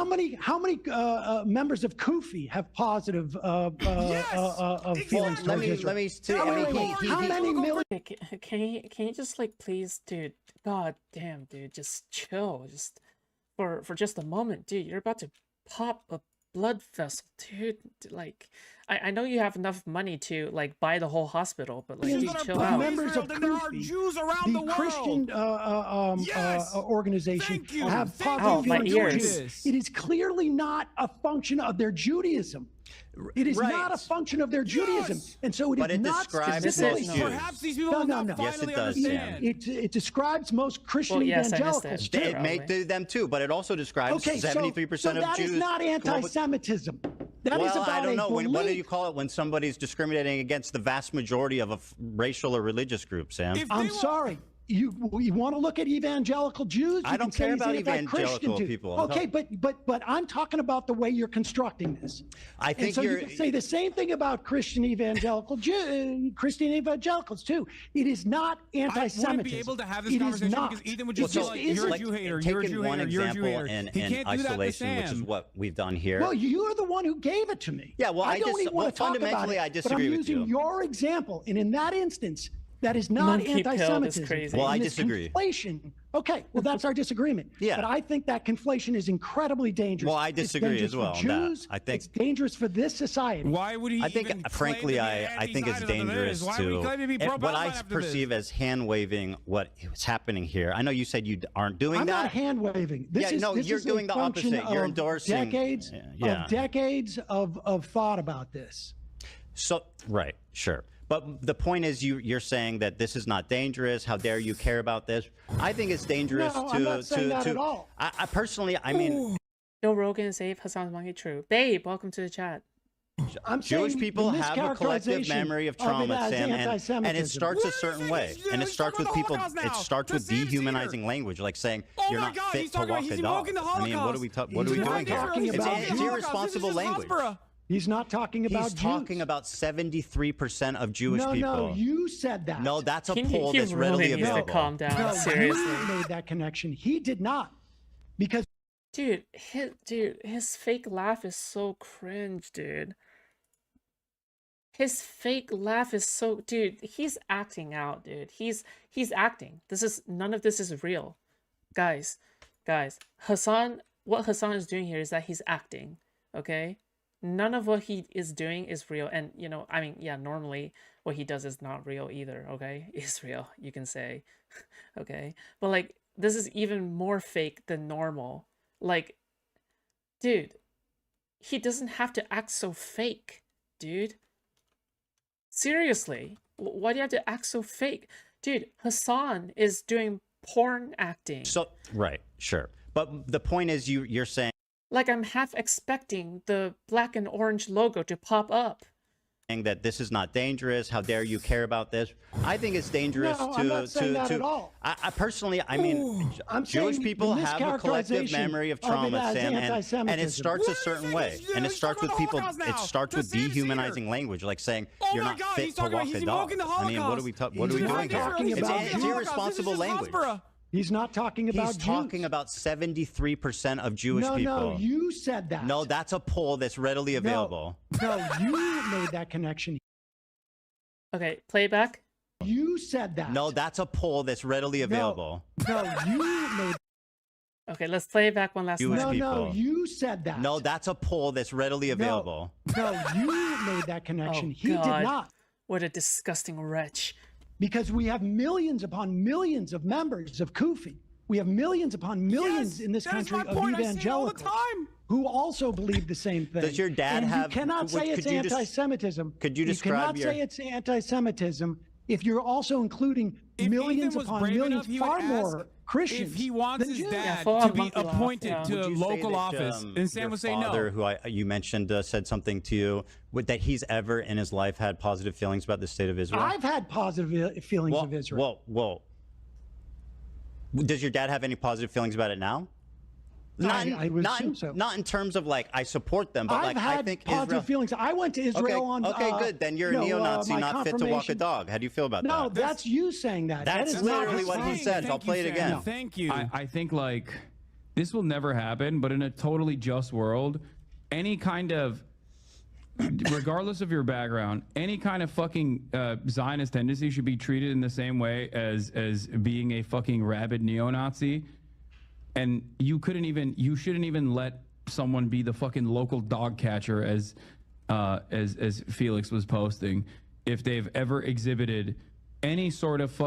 many members of Kufi have positive feelings towards Israel? How many million? Can you just like please, dude? God damn, dude, just chill, just for just a moment, dude. You're about to pop a blood vessel, dude. Like, I know you have enough money to like buy the whole hospital, but like, dude, chill out. Members of Kufi, the Christian organization, have positive feelings towards Jews. It is clearly not a function of their Judaism. It is not a function of their Judaism, and so it is not specifically. Perhaps these people will not finally understand. It describes most Christian evangelicals too. It may do them too, but it also describes 73% of Jews. That is not anti-Semitism. That is about I don't know. What do you call it when somebody's discriminating against the vast majority of a racial or religious group, Sam? I'm sorry. You want to look at evangelical Jews? I don't care about evangelical people. Okay, but I'm talking about the way you're constructing this. I think you can say the same thing about Christian evangelicals too. It is not anti-Semitism. I wouldn't be able to have this conversation because Ethan would just be like, "You're a Jew hater. You're a Jew hater. You're a Jew hater." In isolation, which is what we've done here. Well, you're the one who gave it to me. Yeah, well, I don't even want to talk about it. I disagree with you. But I'm using your example, and in that instance. That is not anti-Semitism. Well, I disagree. Conflation. Okay, well, that's our disagreement. Yeah. But I think that conflation is incredibly dangerous. Well, I disagree as well. For Jews, I think it's dangerous for this society. Why would he? I think, frankly, I think it's dangerous to what I perceive as hand waving what's happening here. I know you said you aren't doing that. I'm not hand waving. You're doing the opposite. You're endorsing decades of thought about this. So right, sure. But the point is, you're saying that this is not dangerous. How dare you care about this? I think it's dangerous to. I'm not saying that at all. I personally, I mean, Joe Rogan save Hasan's monkey. True, babe. Welcome to the chat. Jewish people have a collective memory of trauma, Sam, and it starts a certain way. And it starts with people. It starts with dehumanizing language, like saying you're not fit to walk a dog. I mean, what are we doing here? It's irresponsible language. He's not talking about Jews. He's talking about 73% of Jewish people. No, you said that. No, that's a poll that's readily available. To calm down. Seriously, you made that connection. He did not, because dude, his fake laugh is so cringe, dude. His fake laugh is so, dude. He's acting out, dude. He's acting. None of this is real, guys. Hasan, what Hasan is doing here is that he's acting. Okay. None of what he is doing is real. And, you know, I mean, yeah, normally what he does is not real either, okay? It's real, you can say, okay? But, like, this is even more fake than normal. Like, dude, he doesn't have to act so fake, dude. Seriously, why do you have to act so fake? Dude, Hasan is doing porn acting. So, right, sure. But the point is you're saying, like, I'm half expecting the black and orange logo to pop up. That this is not dangerous. How dare you care about this? I think it's dangerous I'm not saying that at all. I personally, I mean, Jewish people have a collective memory of trauma, Sam, and it starts a certain way. And it starts with people. It starts with dehumanizing language, like saying you're not fit to walk a dog. I mean, what are we doing here? It's irresponsible language. He's not talking about Jews. He's talking about 73% of Jewish people. No, you said that. No, that's a poll that's readily available. No, you made that connection. Okay, play it back. You said that. No, that's a poll that's readily available. No, you made. Okay, let's play it back one last time. No, you said that. No, that's a poll that's readily available. No, you made that connection. He did not. What a disgusting wretch. Because we have millions upon millions of members of Kufi. We have millions upon millions in this country of evangelicals who also believe the same thing. Does your dad have? You cannot say it's anti-Semitism. Could you describe You cannot say it's anti-Semitism if you're also including millions upon millions, far more Christians. If he wants his dad to be appointed to a local office, and Sam would say no. Your father, who you mentioned, said something to you that he's ever in his life had positive feelings about the state of Israel. I've had positive feelings of Israel. Well, does your dad have any positive feelings about it now? I would assume so. Not in terms of like I support them, but I think positive feelings. I went to Israel on. Okay, good. Then you're a neo-Nazi, not fit to walk a dog. How do you feel about that? No, that's you saying that. That's literally what he said. I'll play it again. Thank you. I think like this will never happen, but in a totally just world, any kind of, regardless of your background, any kind of fucking Zionist tendency should be treated in the same way as being a fucking rabid neo-Nazi. And you shouldn't even let someone be the fucking local dog catcher as Felix was posting, if they've ever exhibited any sort of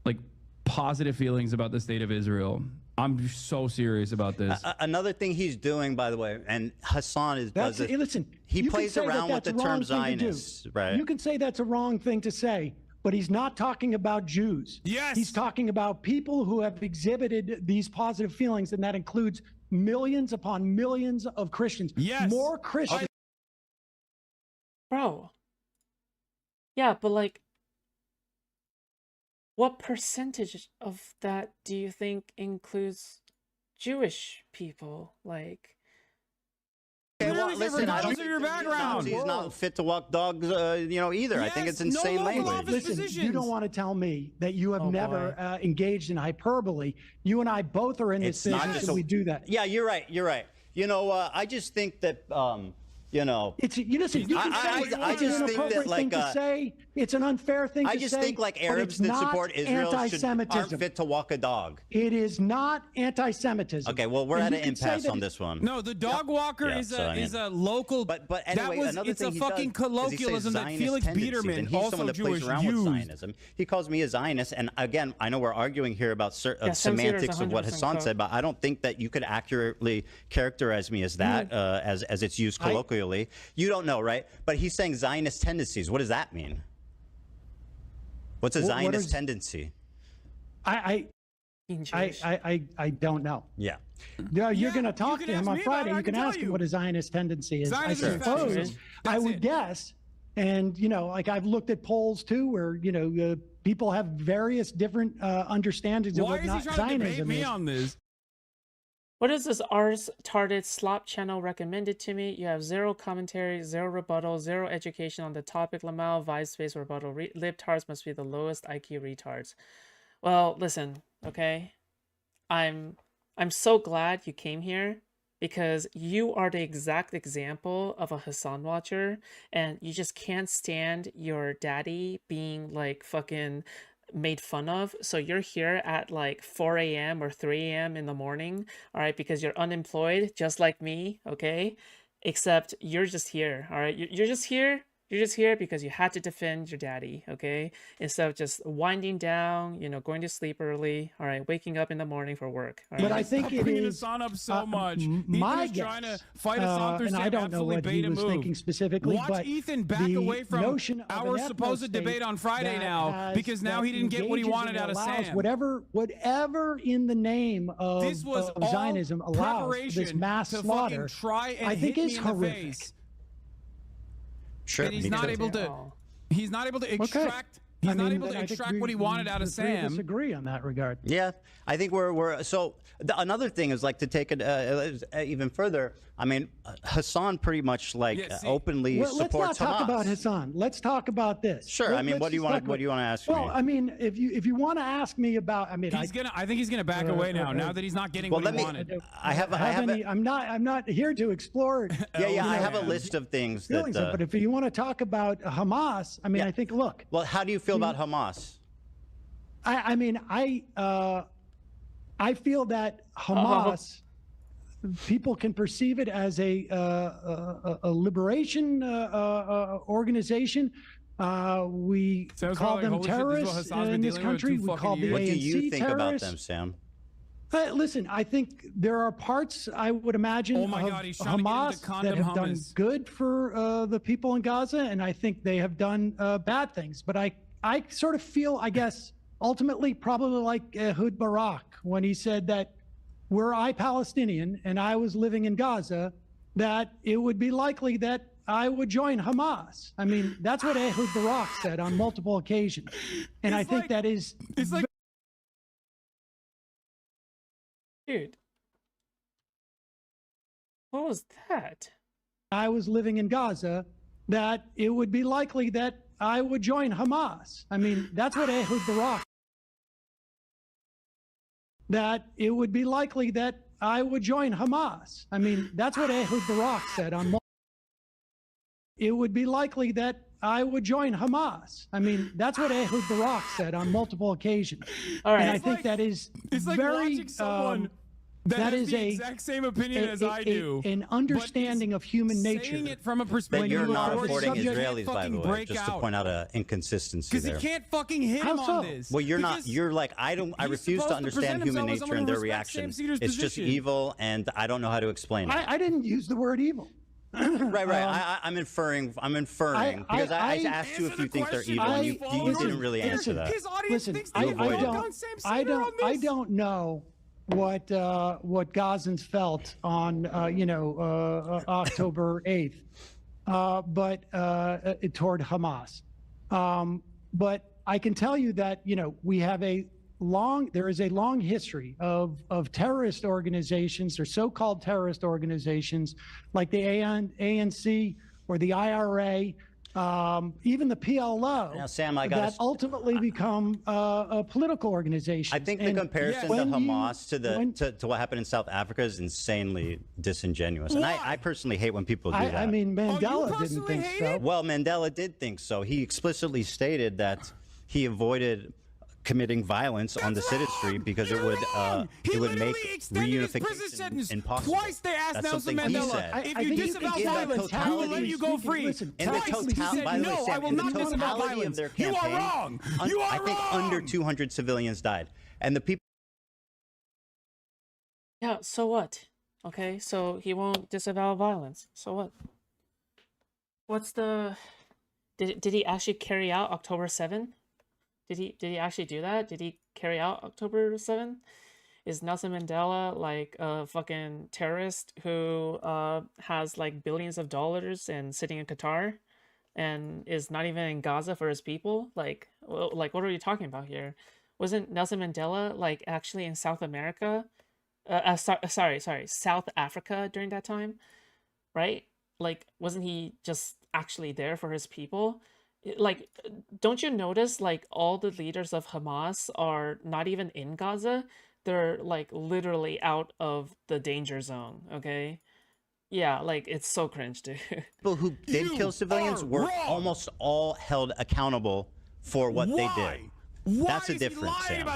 like positive feelings about the state of Israel. I'm so serious about this. Another thing he's doing, by the way, and Hasan does it. Listen, he plays around with the term Zionist, right? You can say that's a wrong thing to say, but he's not talking about Jews. Yes. He's talking about people who have exhibited these positive feelings, and that includes millions upon millions of Christians. Yes. More Christians. Bro. Yeah, but like, what percentage of that do you think includes Jewish people? Like, okay, well, listen, I don't think your background. He's not fit to walk dogs, either. Yes, I think it's insane language. Listen, you don't want to tell me that you have never engaged in hyperbole. You and I both are in this business, and we do that. Yeah, you're right. You're right. I just think that. It's listen. You can say I just think that thing to say it's an unfair thing to say. I just think like Arabs that support Israel aren't fit to walk a dog. It is not anti-Semitism. Okay, well we're at an impasse on this one. No, the dog walker is a local. But anyway, it's a fucking colloquialism that Felix Biederman, he's also someone that Jewish, plays around used. with Zionism. He calls me a Zionist, and again, I know we're arguing here about semantics of what Hasan said, but I don't think that you could accurately characterize me as that, as it's used colloquially. You don't know, right? But he's saying Zionist tendencies. What does that mean? What's a Zionist tendency? I don't know. Yeah. You're going to talk to him on Friday. You can ask him what a Zionist tendency is. I suppose I would guess. And, like I've looked at polls too, where, people have various different understandings of what Zionism is. Why is he trying to debate me on this? What is this Ars-tarded slop channel recommended to me? You have zero commentary, zero rebuttal, zero education on the topic. Lamau, vibe space, rebuttal. Libtards must be the lowest IQ retards. Well, listen, okay? I'm so glad you came here, because you are the exact example of a Hasan watcher, and you just can't stand your daddy being like fucking made fun of. So you're here at like 4 a.m. or 3 a.m. in the morning, all right, because you're unemployed just like me, okay? Except you're just here, all right? You're just here. You're just here because you had to defend your daddy, okay? Instead of just winding down, going to sleep early, all right, waking up in the morning for work. All right? But I think it is Hasan up so much. My guess, trying to fight us through and I don't know what he was thinking specifically. Watch but Ethan back away from our supposed debate on Friday now, because now he didn't get what he wanted out of Sam. Whatever in the name of Zionism allows this mass slaughter, I think is horrific. Sure. And he's not able to. He's not able to extract. He's not able to extract what he wanted out of Sam. Disagree on that regard. Yeah, I think we're so. Another thing is like to take it even further. I mean, Hasan pretty much openly supports Hamas. Let's not talk about Hasan. Let's talk about this. Sure. I mean, what do you want to ask me? Well, I mean, if you want to ask me about, I think he's gonna back away now that he's not getting what he wanted. I'm not here to explore. Yeah. I have a list of things that. But if you want to talk about Hamas, I mean, I think look. Well, how do you feel about Hamas? I feel that Hamas, people can perceive it as a liberation organization. We call them terrorists in this country. We call the ANC terrorists. What do you think about them, Sam? Listen, I think there are parts, I would imagine, of Hamas that have done good for the people in Gaza, and I think they have done bad things. But I sort of feel, I guess, ultimately probably like Ehud Barak when he said that were I Palestinian and I was living in Gaza, that it would be likely that I would join Hamas. I mean, that's what Ehud Barak said on multiple occasions. And I think that is... It's like... Dude. What was that? I was living in Gaza, that it would be likely that I would join Hamas. I mean, that's what Ehud Barak. that it would be likely that I would join Hamas. I mean, that's what Ehud Barak said on. It would be likely that I would join Hamas. I mean, that's what Ehud Barak said on multiple occasions. All right. And I think that is very. That is the exact same opinion as I do. An understanding of human nature. Saying it from a perspective you're not of supporting Israelis, by the way, just to point out an inconsistency there. Because he can't fucking hit him on this. Well, you're not. You're like, I refuse to understand human nature and their reaction. It's just evil, and I don't know how to explain it. I didn't use the word evil. Right. I'm inferring because I asked you if you think they're evil, and you didn't really answer that. His audience thinks I don't know what Gazans felt on October 8th, but toward Hamas. But I can tell you that we have there is a long history of terrorist organizations or so-called terrorist organizations like the ANC or the IRA, even the PLO, now, Sam, that ultimately become political organizations. I think the comparison to Hamas to what happened in South Africa is insanely disingenuous. And I personally hate when people do that. I mean, Mandela didn't think so. Well, Mandela did think so. He explicitly stated that he avoided committing violence on the citizenry because it would make reunification impossible. Twice they asked That's Nelson something he Mandela, said. if you disavow violence, we will let you go free. Listen, In the no, I will not disavow violence. Of their You campaign, are wrong. You are I think under 200 civilians died, and the people. Yeah, so what? Okay, so he won't disavow violence. So what? What's the... Did he actually carry out October 7th? Did he actually do that? Did he carry out October 7th? Is Nelson Mandela like a fucking terrorist who has like billions of dollars and sitting in Qatar and is not even in Gaza for his people? Like what are you talking about here? Wasn't Nelson Mandela like actually in South America? Sorry, South Africa during that time, right? Like, wasn't he just actually there for his people? Like, don't you notice like all the leaders of Hamas are not even in Gaza? They're like literally out of the danger zone. Okay, yeah, like it's so cringe, dude. People who did kill civilians were almost all held accountable for what they did. That's a difference, Sam.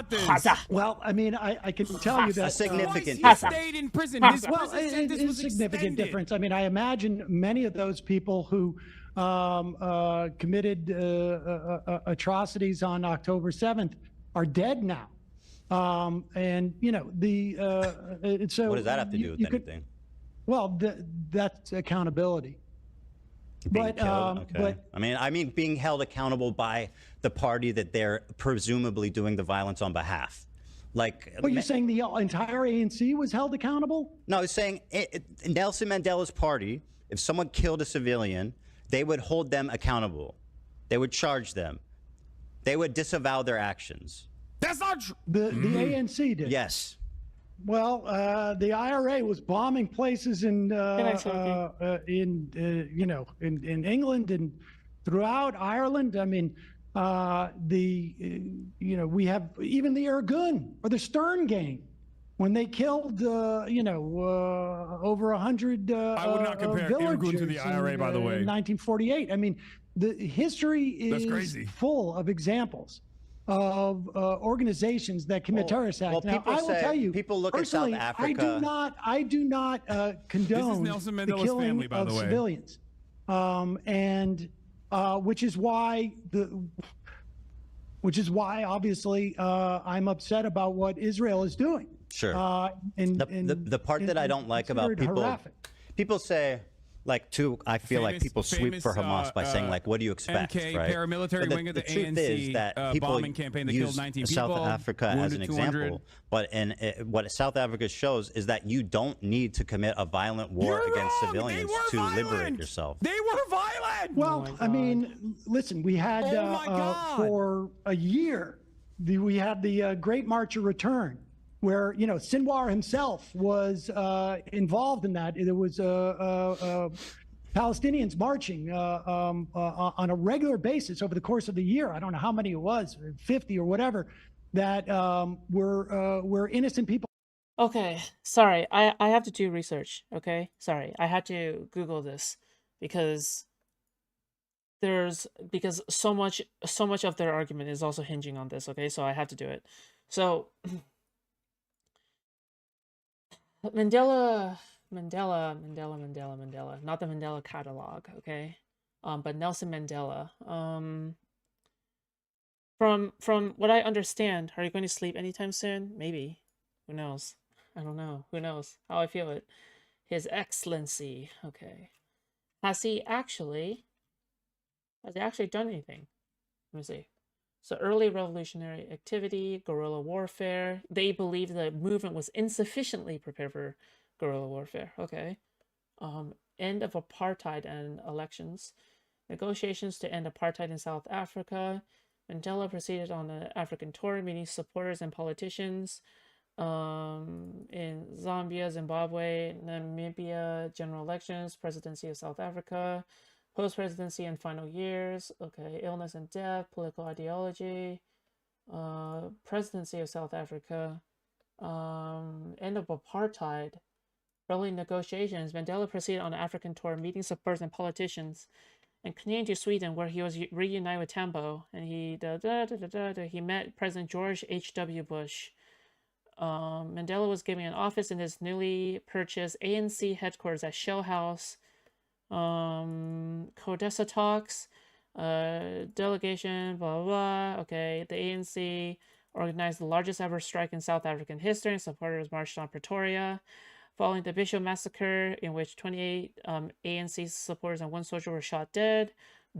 Well, I mean, I can tell you that a significant difference. He stayed in prison. His well, it is a significant difference. I mean, I imagine many of those people who committed atrocities on October 7th are dead now. And so what does that have to do with anything? Well, that's accountability. But I mean being held accountable by the party that they're presumably doing the violence on behalf. Like, well, you're saying the entire ANC was held accountable? No, I was saying Nelson Mandela's party, if someone killed a civilian, they would hold them accountable. They would charge them. They would disavow their actions. That's not true. The ANC did. Yes. Well, the IRA was bombing places in England and throughout Ireland. I mean, we have even the Irgun or the Stern Gang when they killed over 100 I would not compare Irgun to the IRA, by the way. In 1948. I mean, the history is full of examples of organizations that commit terrorist acts. Now, I will tell you, people look at South Africa. I do not condone the killing of civilians, which is why obviously I'm upset about what Israel is doing. Sure. The part that I don't like about people say. I feel like people sweep for Hamas by saying, like, what do you expect, MK, right? paramilitary wing of the truth ANC is that people bombing campaign that killed 19 people, South Africa as an example, but what South Africa shows is that you don't need to commit a violent war against civilians to liberate yourself. They were violent! Well, I mean, listen, we had for a year, we had the Great March of Return, where Sinwar himself was involved in that. There was Palestinians marching on a regular basis over the course of the year. I don't know how many it was, 50 or whatever, that were innocent people. Okay, sorry. I have to do research, okay? Sorry. I had to Google this because because so much of their argument is also hinging on this, okay? So I had to do it. So Mandela, not the Mandela catalog, okay? But Nelson Mandela. From what I understand, are you going to sleep anytime soon? Maybe. Who knows? I don't know. Who knows how I feel it? His Excellency. Okay. Has he actually done anything? Let me see. So early revolutionary activity, guerrilla warfare. They believe the movement was insufficiently prepared for guerrilla warfare. Okay. End of apartheid and elections. Negotiations to end apartheid in South Africa. Mandela proceeded on an African tour, meeting supporters and politicians in Zambia, Zimbabwe, Namibia, general elections, presidency of South Africa, post-presidency and final years, okay, illness and death, political ideology, presidency of South Africa, end of apartheid, early negotiations. Mandela proceeded on an African tour, meeting supporters and politicians, and continuing to Sweden, where he was reunited with Tambo, and he met President George H.W. Bush. Mandela was given an office in his newly purchased ANC headquarters at Shell House. Codesa talks, delegation, blah, blah, blah. Okay, the ANC organized the largest ever strike in South African history, and supporters marched on Pretoria. Following the Bishop massacre, in which 28 ANC supporters and one soldier were shot dead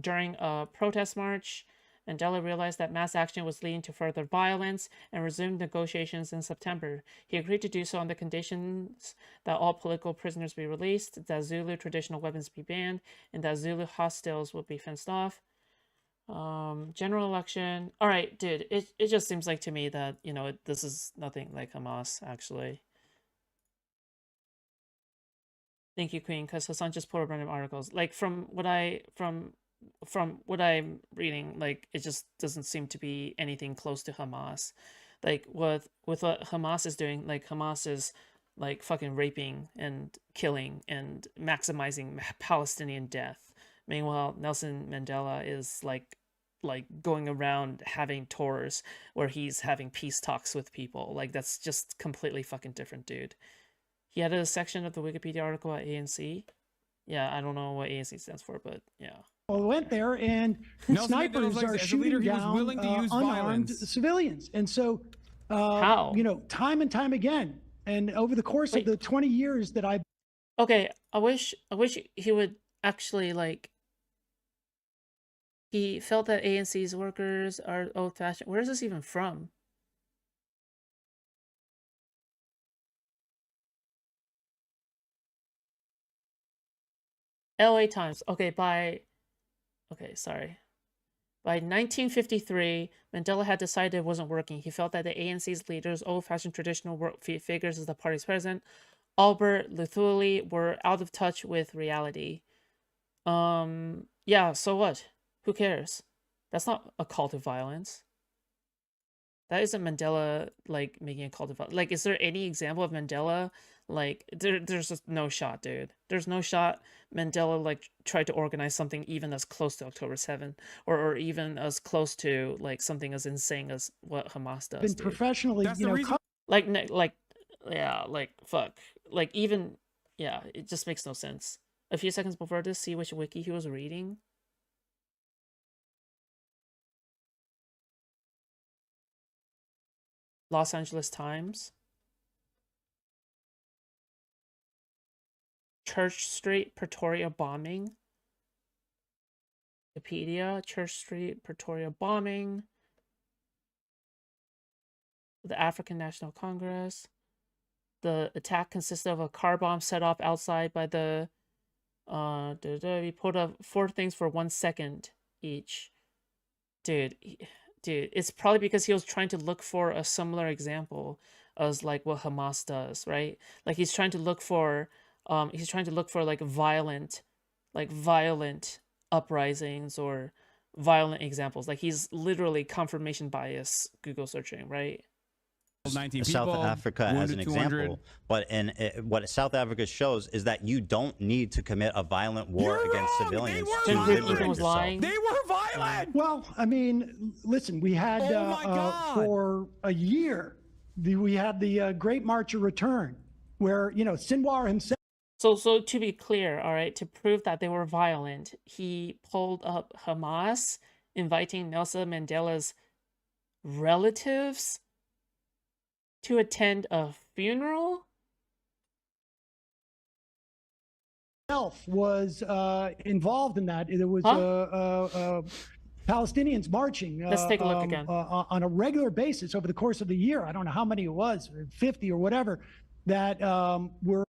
during a protest march, Mandela realized that mass action was leading to further violence and resumed negotiations in September. He agreed to do so on the conditions that all political prisoners be released, that Zulu traditional weapons be banned, and that Zulu hostiles would be fenced off. General election. All right, dude, it just seems like to me that, this is nothing like Hamas, actually. Thank you, Queen, because Hasan just pulled up random articles. Like, from what I'm reading, like, it just doesn't seem to be anything close to Hamas. Like, with what Hamas is doing, like, Hamas is like fucking raping and killing and maximizing Palestinian death. Meanwhile, Nelson Mandela is like going around having tours where he's having peace talks with people. Like, that's just completely fucking different, dude. He had a section of the Wikipedia article at ANC. Yeah, I don't know what ANC stands for, but yeah. Well, went there, and snipers are shooting down unarmed civilians. And so, how? Time and time again, and over the course of the 20 years that I've... Okay, I wish he would actually, like... He felt that ANC's workers are old-fashioned. Where is this even from? LA Times. Okay, sorry. By 1953, Mandela had decided it wasn't working. He felt that the ANC's leaders, old-fashioned traditional figures as the party's president, Albert Luthuli, were out of touch with reality. Yeah, so what? Who cares? That's not a call to violence. That isn't Mandela, like, making a call to violence. Like, is there any example of Mandela, like, there's just no shot, dude. There's no shot Mandela, like, tried to organize something even as close to October 7th, or even as close to, like, something as insane as what Hamas does, been professionally, yeah, like, fuck. Like, even, yeah, it just makes no sense. A few seconds before this, see which wiki he was reading. Los Angeles Times. Church Street, Pretoria bombing. Wikipedia, Church Street, Pretoria bombing. The African National Congress. The attack consisted of a car bomb set off outside by the... we put up 4 things for 1 second each. Dude, it's probably because he was trying to look for a similar example as, like, what Hamas does, right? Like, he's trying to look for like violent uprisings or violent examples. Like he's literally confirmation bias Google searching, right? 19 South people, Africa as an 200. example, but what South Africa shows is that you don't need to commit a violent war against civilians to liberate yourself. They were violent. Well, I mean, listen, we had for a year, we had the Great March of Return, where Sinwar himself. So to be clear, all right, to prove that they were violent, he pulled up Hamas inviting Nelson Mandela's relatives to attend a funeral. Was involved in that. There was Palestinians marching. Let's take a look again. On a regular basis over the course of the year. I don't know how many it was, 50 or whatever, that were.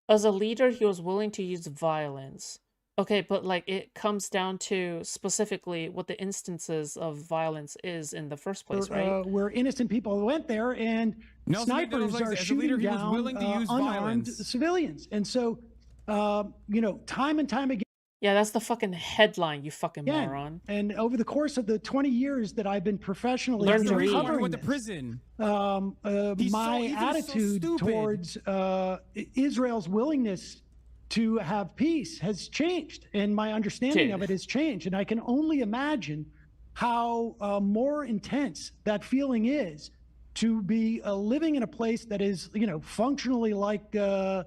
As a leader, he was willing to use violence. Okay, but like it comes down to specifically what the instances of violence is in the first place, right? Where innocent people went there and snipers are shooting down unarmed civilians. And so, time and time again. Yeah, that's the fucking headline, you fucking moron. And over the course of the 20 years that I've been professionally covering the prison, my attitude towards Israel's willingness to have peace has changed, and my understanding of it has changed. And I can only imagine how more intense that feeling is to be living in a place that is, functionally like, the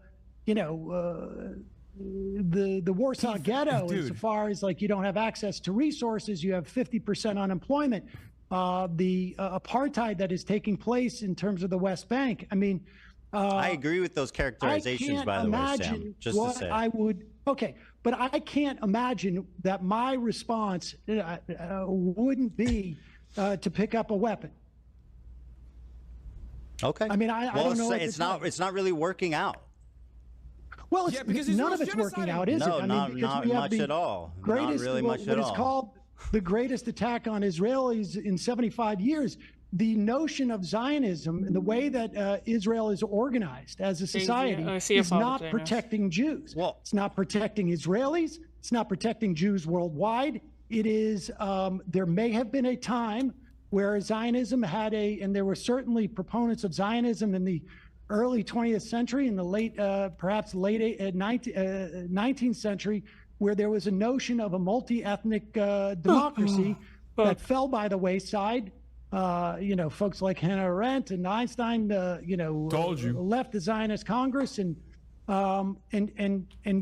Warsaw Ghetto, insofar as like you don't have access to resources, you have 50% unemployment, the apartheid that is taking place in terms of the West Bank. I mean, I agree with those characterizations, by the way, Sam. Just to say, but I can't imagine that my response wouldn't be to pick up a weapon. Okay. I mean, I don't know. It's not really working out. Well, because none of it's working out, is it? I mean, not much at all. Not really much at all. What is called the greatest attack on Israelis in 75 years. The notion of Zionism and the way that Israel is organized as a society is not protecting Jews. Well, it's not protecting Israelis. It's not protecting Jews worldwide. It is, there may have been a time where Zionism had and there were certainly proponents of Zionism in the early 20th century, in the late, perhaps late 19th century, where there was a notion of a multi-ethnic democracy that fell by the wayside. Folks like Hannah Arendt and Einstein, left the Zionist Congress, and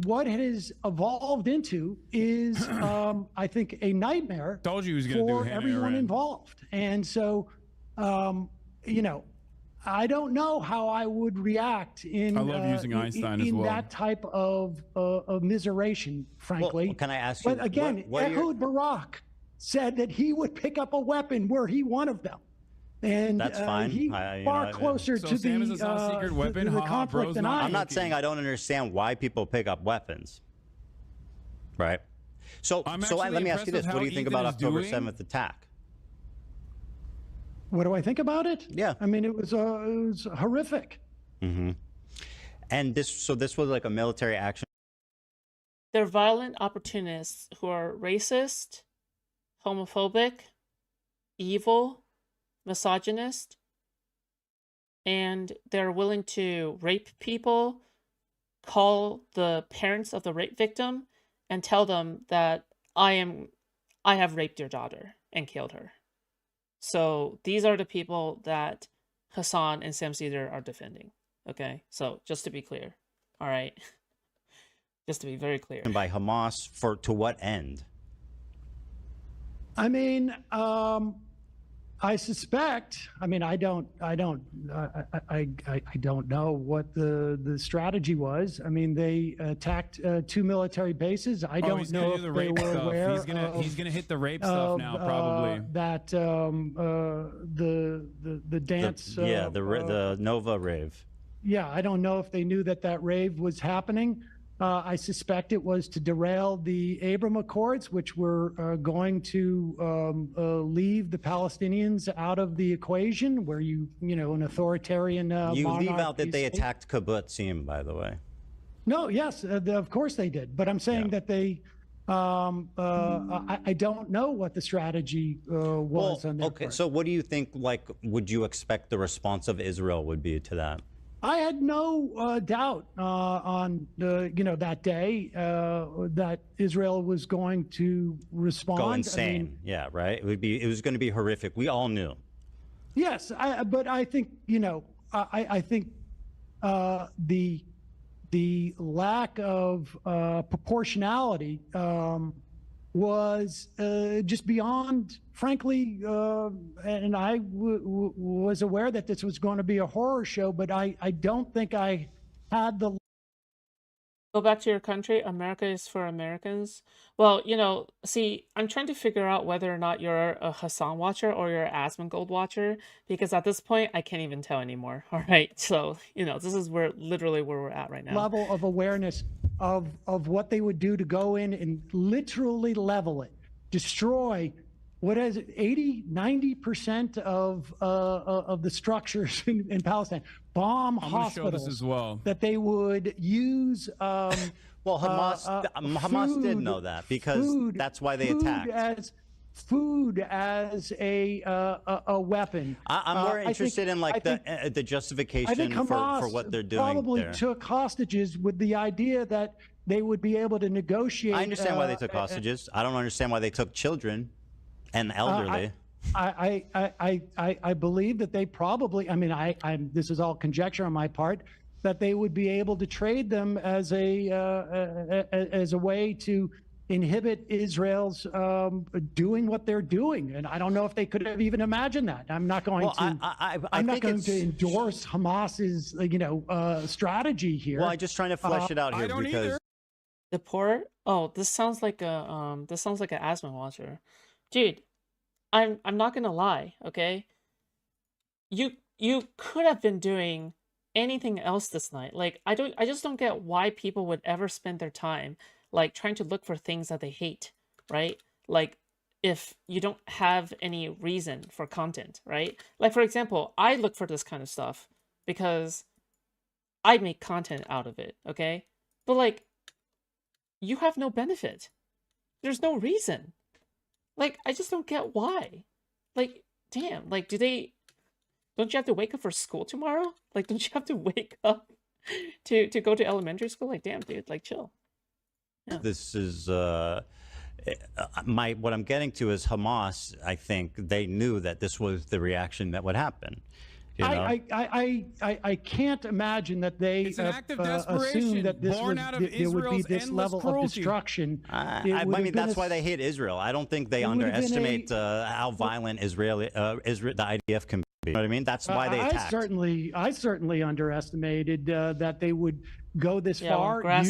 what it has evolved into is, I think, a nightmare for everyone involved. And so, I don't know how I would react in that type of immiseration, frankly. Well, can I ask you? But again, Ehud Barak said that he would pick up a weapon were he one of them. And that's fine. He's far closer to the conflict than I am. I'm not saying I don't understand why people pick up weapons. Right? So let me ask you this. What do you think about October 7th attack? What do I think about it? Yeah. I mean, it was horrific. Mm-hmm. And this was like a military action. They're violent opportunists who are racist, homophobic, evil, misogynist, and they're willing to rape people, call the parents of the rape victim, and tell them that I have raped your daughter and killed her. So these are the people that Hasan and Sam Cedar are defending. Okay, so just to be clear, all right, just to be very clear. And by Hamas to what end? I mean, I suspect. I mean, I don't know what the strategy was. I mean, they attacked 2 military bases. I don't know if they were aware. He's gonna hit the rape stuff now, probably. That the dance. The Nova rave. Yeah, I don't know if they knew that rave was happening. I suspect it was to derail the Abraham Accords, which were going to leave the Palestinians out of the equation, where an authoritarian you leave out that they attacked kibbutzim, by the way. No, yes, of course they did. But I'm saying that they I don't know what the strategy was on their part. So what do you think, like, would you expect the response of Israel would be to that? I had no doubt on that day that Israel was going to respond. Go insane. I mean, yeah, right. It was going to be horrific. We all knew. Yes, but I think I think the lack of proportionality was just beyond, frankly, and I was aware that this was going to be a horror show, but I don't think I had the... Go back to your country. America is for Americans. Well, see, I'm trying to figure out whether or not you're a Hasan watcher or you're an Asmongold watcher, because at this point, I can't even tell anymore. All right. So, this is literally where we're at right now. Level of awareness of what they would do to go in and literally level it, destroy what is it, 80-90% of the structures in Palestine, bomb hospitals as well. that they would use. Well, Hamas did know that, because that's why they attacked. Food as a weapon. I'm more interested in the justification for what they're doing. Probably took hostages with the idea that they would be able to negotiate. I understand why they took hostages. I don't understand why they took children and elderly. I believe that they probably, this is all conjecture on my part, that they would be able to trade them as a way to inhibit Israel's doing what they're doing. And I don't know if they could have even imagined that. I'm not going to endorse Hamas's strategy here. Well, I'm just trying to flesh it out here. I don't either. The poor. Oh, this sounds like an asthma watcher. Dude, I'm not gonna lie, okay? You could have been doing anything else this night. Like, I just don't get why people would ever spend their time like trying to look for things that they hate, right? Like, if you don't have any reason for content, right? Like, for example, I look for this kind of stuff because I make content out of it, okay? But like, you have no benefit. There's no reason. Like, I just don't get why. Like, damn, like, don't you have to wake up for school tomorrow? Like, don't you have to wake up to go to elementary school? Like, damn, dude, like, chill. Yeah. This is what I'm getting to is Hamas. I think they knew that this was the reaction that would happen. I can't imagine that they assumed that there would be this level of destruction. That's why they hate Israel. I don't think they underestimate how violent the IDF can be. You know what I mean? That's why they attacked. I certainly underestimated that they would go this far. I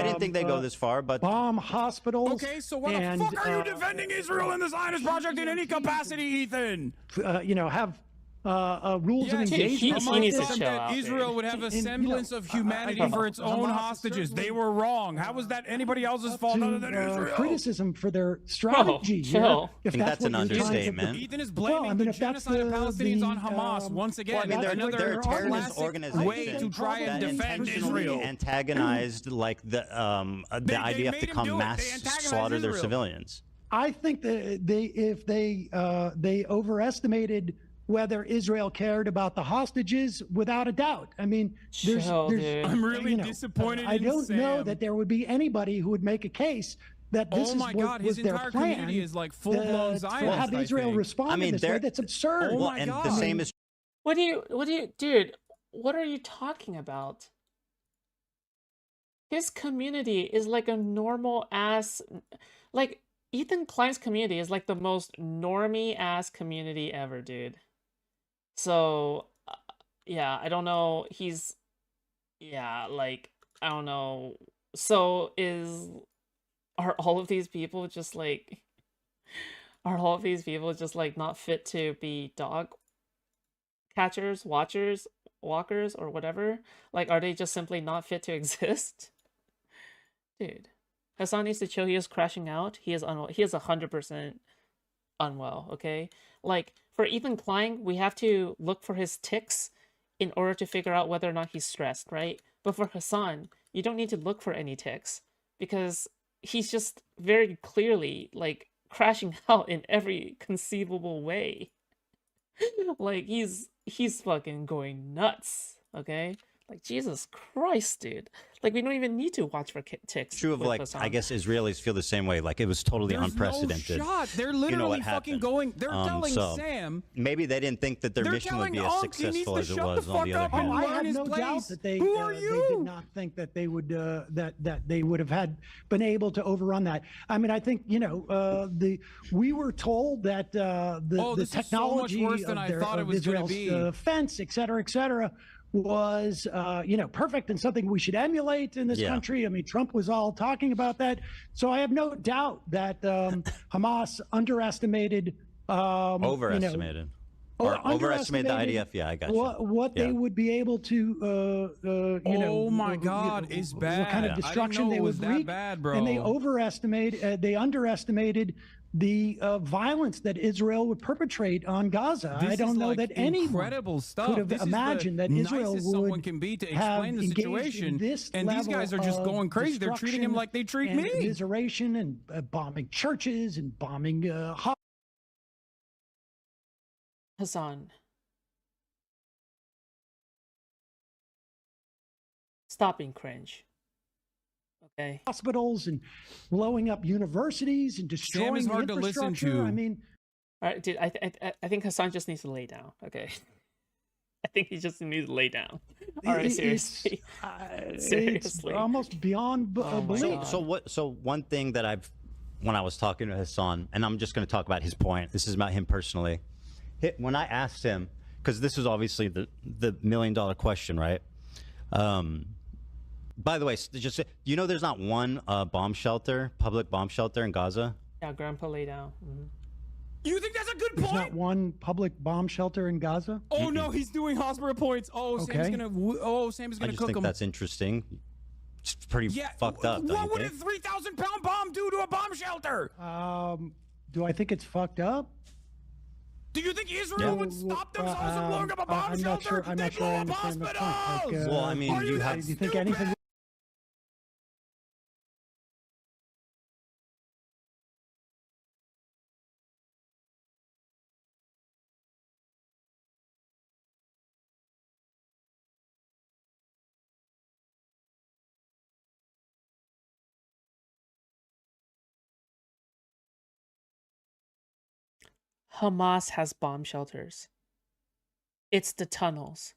didn't think they'd go this far, but bomb hospitals. Okay, so why the fuck are you defending Israel and the Zionist project in any capacity, Ethan? Have rules of engagement. That Israel would have a semblance of humanity for its own hostages. They were wrong. How was that anybody else's fault other than Israel? Criticism for their strategy. Chill. I think that's an understatement. Ethan is blaming the genocide of Palestinians on Hamas once again. They're a terrorist organization way to try and defend Israel. Antagonized like the IDF to come mass slaughter their civilians. I think that if they overestimated whether Israel cared about the hostages, without a doubt. I mean, I'm really disappointed. I don't know that there would be anybody who would make a case that this was their plan. Community is like full-blown Zionist. To have Israel respond in this way, that's absurd. Oh my God. The same is. What do you, dude? What are you talking about? His community is like a normal ass, like Ethan Klein's community is like the most normie ass community ever, dude. So, yeah, I don't know. I don't know. So are all of these people just like, not fit to be dog catchers, watchers, walkers, or whatever? Like, are they just simply not fit to exist? Dude, Hasan needs to chill. He is crashing out. He is unwell. He is 100% unwell, okay? Like, for Ethan Klein, we have to look for his tics in order to figure out whether or not he's stressed, right? But for Hasan, you don't need to look for any tics because he's just very clearly like crashing out in every conceivable way. Like he's fucking going nuts, okay? Like Jesus Christ, dude. Like we don't even need to watch for ticks. True of like, I guess Israelis feel the same way. Like it was totally unprecedented. No shot. They're literally fucking going. They're telling Sam. Maybe they didn't think that their mission would be as successful as it was on the other hand. I have no doubt that they did not think that they would that they would have been able to overrun that. I mean, I think we were told that the technology of Israel's defense, et cetera, was perfect and something we should emulate in this country. I mean, Trump was all talking about that. So I have no doubt that Hamas overestimated overestimated the IDF. Yeah, I got you. What they would be able to oh my God, is bad. What kind of destruction they would wreak, and they underestimated the violence that Israel would perpetrate on Gaza. I don't know that anyone could have imagined that Israel would someone can be to explain the situation. And these guys are just going crazy. They're treating him like they treat me. Commiseration and bombing churches and bombing Hasan. Stop being cringe. Okay. Hospitals and blowing up universities and destroying Sam is hard infrastructure. To listen to. I mean, all right, dude. I think Hasan just needs to lay down. Okay. I think he just needs to lay down. All right, seriously. It's almost beyond belief. So one thing that when I was talking to Hasan, and I'm just going to talk about his point. This is about him personally. When I asked him, because this is obviously the $1 million question, right? By the way, just there's not one public bomb shelter in Gaza. Yeah, Grandpa lay down. Mm-hmm. You think that's a good point? There's not one public bomb shelter in Gaza. Oh no, he's doing hospital points. Oh, okay. Sam's gonna cook him. I just think that's interesting. It's pretty fucked up. What would a 3,000-pound bomb do to a bomb shelter? Do I think it's fucked up? Do you think Israel would stop themselves from blowing up a bomb shelter? I'm not sure I understand the point. Like, well, I mean, do you think anything? Hamas has bomb shelters. It's the tunnels.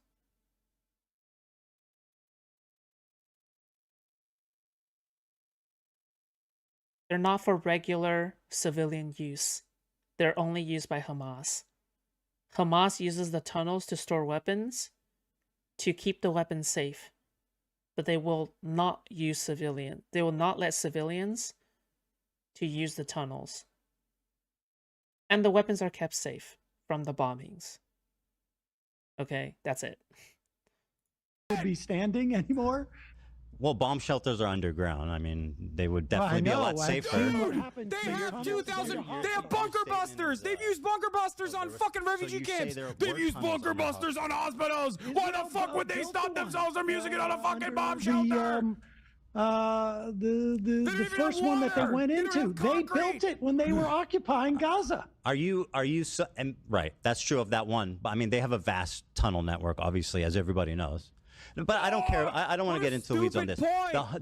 They're not for regular civilian use. They're only used by Hamas. Hamas uses the tunnels to store weapons, to keep the weapons safe. But they will not use civilian. They will not let civilians to use the tunnels. And the weapons are kept safe from the bombings. Okay, that's it. Would be standing anymore? Well, bomb shelters are underground. I mean, they would definitely be a lot safer. They have 2,000. They have bunker busters. They've used bunker busters on fucking refugee camps. They've used bunker busters on hospitals. Why the fuck would they stop themselves from using it on a fucking bomb shelter? The first one that they went into, they built it when they were occupying Gaza. Are you and right, that's true of that one, but I mean they have a vast tunnel network, obviously, as everybody knows. But I don't care. I don't want to get into the weeds on this. The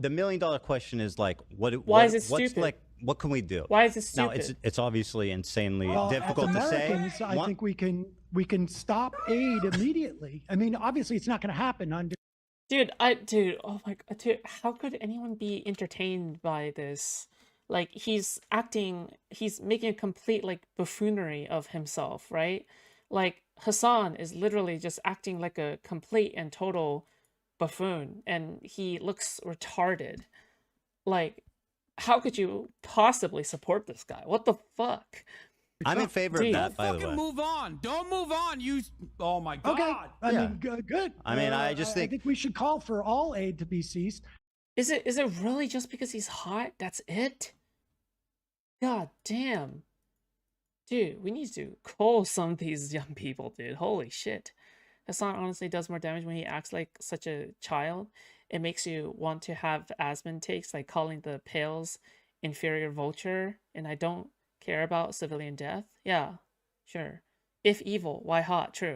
$1 million question is like, why is it stupid? Like, what can we do? Why is it stupid? Now it's obviously insanely difficult as Americans, to say. I think we can stop aid immediately. I mean, obviously it's not going to happen under. Dude, oh my God, dude, how could anyone be entertained by this? Like, he's making a complete, like, buffoonery of himself, right? Like, Hasan is literally just acting like a complete and total buffoon, and he looks retarded. Like, how could you possibly support this guy? What the fuck? I'm in favor of that, by the way. Don't move on. Don't move on. Oh my God. Okay. I mean, good. I mean, I think we should call for all aid to be ceased. Is it really just because he's hot? That's it? God damn. Dude, we need to call some of these young people, dude. Holy shit. Hasan honestly does more damage when he acts like such a child. It makes you want to have asthma takes, like calling the pills inferior vulture and I don't care about civilian death, yeah, sure. If evil, why hot? True.